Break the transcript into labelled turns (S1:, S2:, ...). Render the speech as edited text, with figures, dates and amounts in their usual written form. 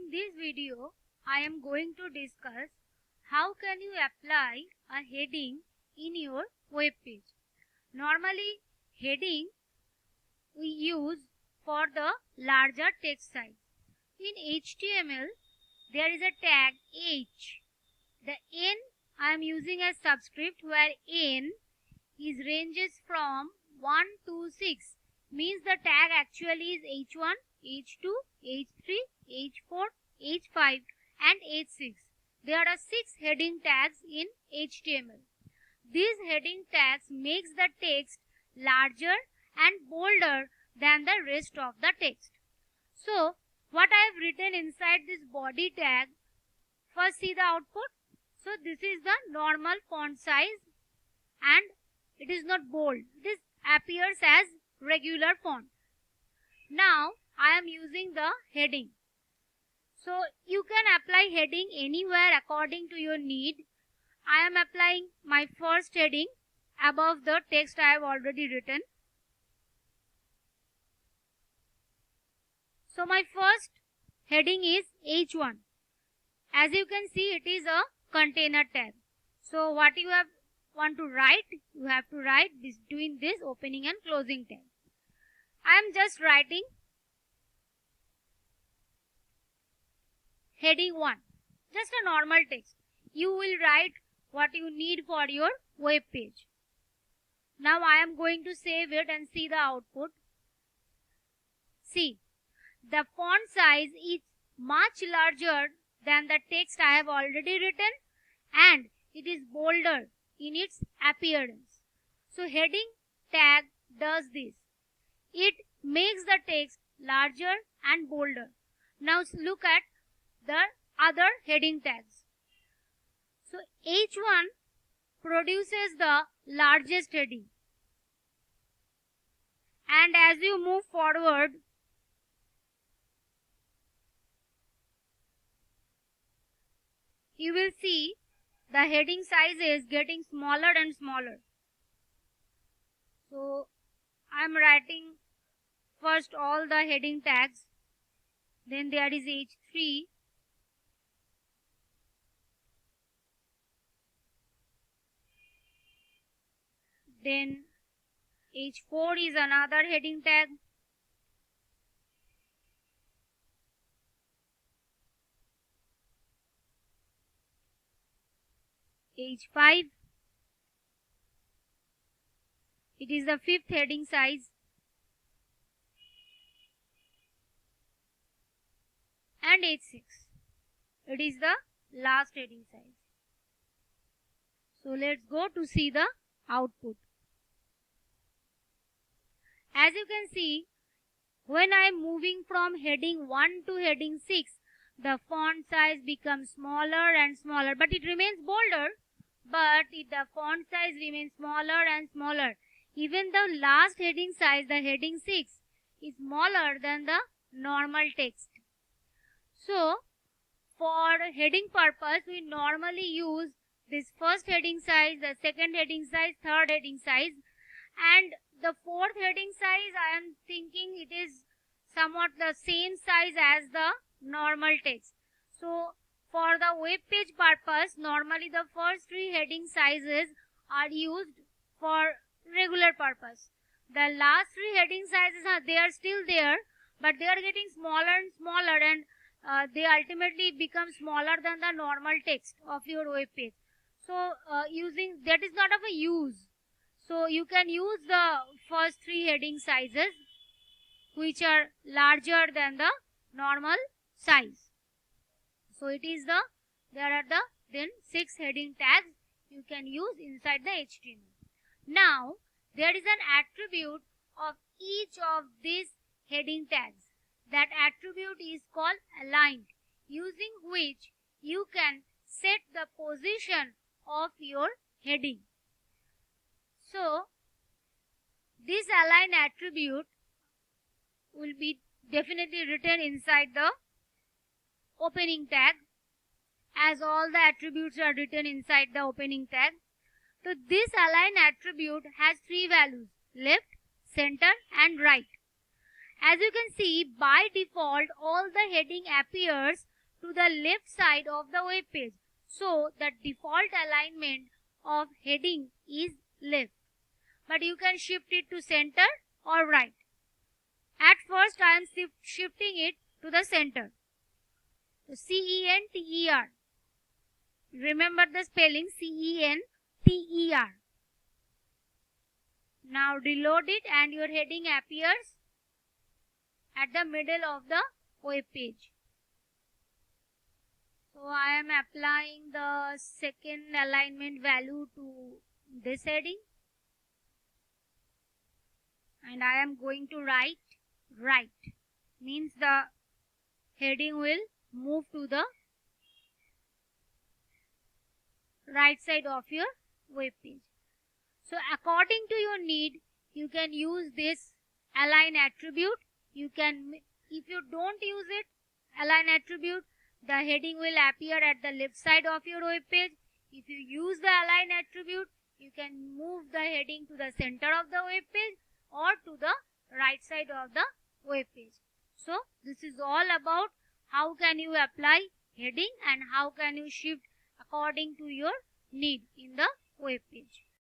S1: In this video, I am going to discuss how can you apply a heading in your web page. Normally, heading we use for the larger text size. In HTML, there is a tag H. The N I am using as subscript, where N is ranges from 1 to 6. Means the tag actually is H1, H2, H3, H4, H5 and H6. There are 6 heading tags in HTML. These heading tags makes the text larger and bolder than the rest of the text. So, what I have written inside this body tag, first see the output. So, this is the normal font size and it is not bold. This appears as regular font. Now, I am using the heading. So, you can apply heading anywhere according to your need. I am applying my first heading above the text I have already written. So, my first heading is H1. As you can see, it is a container tag. So, what you want to write, you have to write between this opening and closing tag. I am just writing heading 1, just a normal text. You will write what you need for your web page. Now I am going to save it and see the output. See, the font size is much larger than the text I have already written and it is bolder in its appearance. So heading tag does this. It makes the text larger and bolder. Now look at the other heading tags. So H1 produces the largest heading. And as you move forward, you will see the heading size is getting smaller and smaller. So I am writing first all the heading tags. Then there is H3. Then H4 is another heading tag. H5. It is the 5th heading size. And H6. It is the last heading size. So let's go to see the output. As you can see, when I am moving from heading 1 to heading 6, the font size becomes smaller and smaller, but it remains bolder, but the font size remains smaller and smaller. Even the last heading size, the heading 6, is smaller than the normal text. So, for heading purpose, we normally use this first heading size, the second heading size, third heading size, and the fourth heading size, I am thinking it is somewhat the same size as the normal text. So, for the web page purpose, normally the first 3 heading sizes are used for regular purpose. The last 3 heading sizes they are still there, but they are getting smaller and smaller, and they ultimately become smaller than the normal text of your web page. So, using that is not of a use. So, you can use the first 3 heading sizes which are larger than the normal size. So, it is there are then 6 heading tags you can use inside the HTML. Now, there is an attribute of each of these heading tags. That attribute is called aligned, using which you can set the position of your heading. So, this align attribute will be definitely written inside the opening tag, as all the attributes are written inside the opening tag. So, this align attribute has 3 values: left, center and right. As you can see, by default all the heading appears to the left side of the web page. So the default alignment of heading is left, but you can shift it to center or right. At first I am shifting it to the center. So C-E-N-T-E-R. Remember the spelling, C-E-N-T-E-R. Now reload it and your heading appears at the middle of the web page. So I am applying the second alignment value to this heading, and I am going to write right, means the heading will move to the right side of your web page. So according to your need, you can use this align attribute. You can, if you don't use it, align attribute, the heading will appear at the left side of your web page. If you use the align attribute, you can move the heading to the center of the web page or to the right side of the web page. So this is all about how can you apply heading and how can you shift according to your need in the web page.